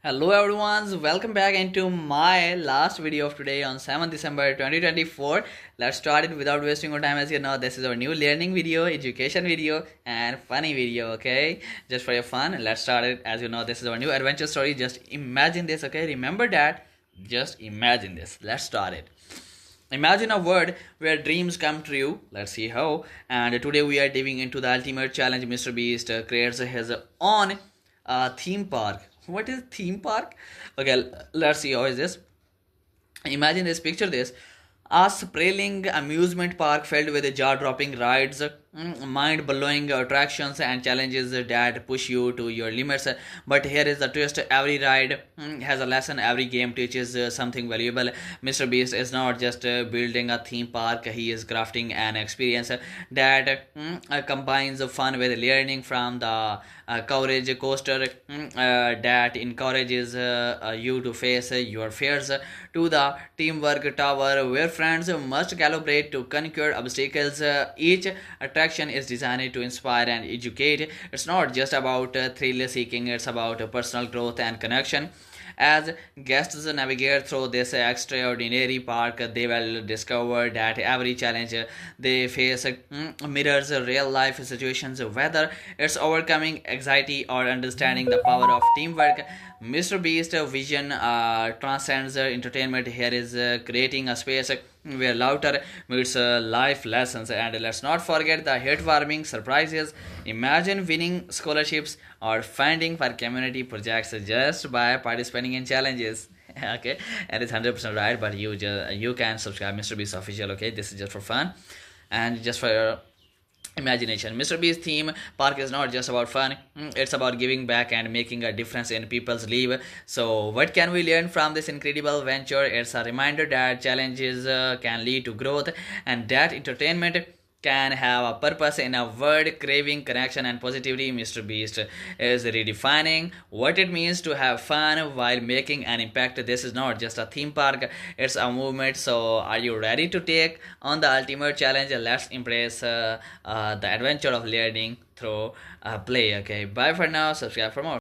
Hello everyone, welcome back into my last video of today on 7th December 2024. Let's start it without wasting your time. As you know, this is our new learning video, education video and funny video, okay? Just for your fun, let's start it. As you know, this is our new adventure story. Just imagine this, okay? Remember that. Just imagine this. Let's start it. Imagine a world where dreams come true. Let's see how. And today we are diving into the ultimate challenge. MrBeast creates his own theme park. What is theme park? Okay, let's see how is this. Imagine this, picture this. A sprawling amusement park filled with jaw-dropping rides, mind-blowing attractions and challenges that push you to your limits. But here is the twist: every ride has a lesson. Every game teaches something valuable. MrBeast is not just building a theme park; he is crafting an experience that combines fun with learning, from the courage coaster that encourages you to face your fears, to the teamwork tower where friends must collaborate to conquer obstacles. Each attraction is designed to inspire and educate. It's not just about thrill seeking, it's about personal growth and connection. As guests navigate through this extraordinary park, they will discover that every challenge they face mirrors real life situations, whether it's overcoming anxiety or understanding the power of teamwork. MrBeast's vision transcends entertainment. Here is creating a space where laughter meets life lessons. And let's not forget the heartwarming surprises. Imagine winning scholarships or funding for community projects just by participating in challenges. Okay, and it's 100% right, but you can subscribe MrBeast official. Okay, this is just for fun and just for your imagination. MrBeast's theme park is not just about fun, it's about giving back and making a difference in people's lives. So what can we learn from this incredible venture? It's a reminder that challenges can lead to growth, and that entertainment can have a purpose in a world craving connection and positivity. MrBeast is redefining what it means to have fun while making an impact. This is not just a theme park, it's a movement. So are you ready to take on the ultimate challenge? Let's embrace the adventure of learning through play. Okay, bye for now, subscribe for more.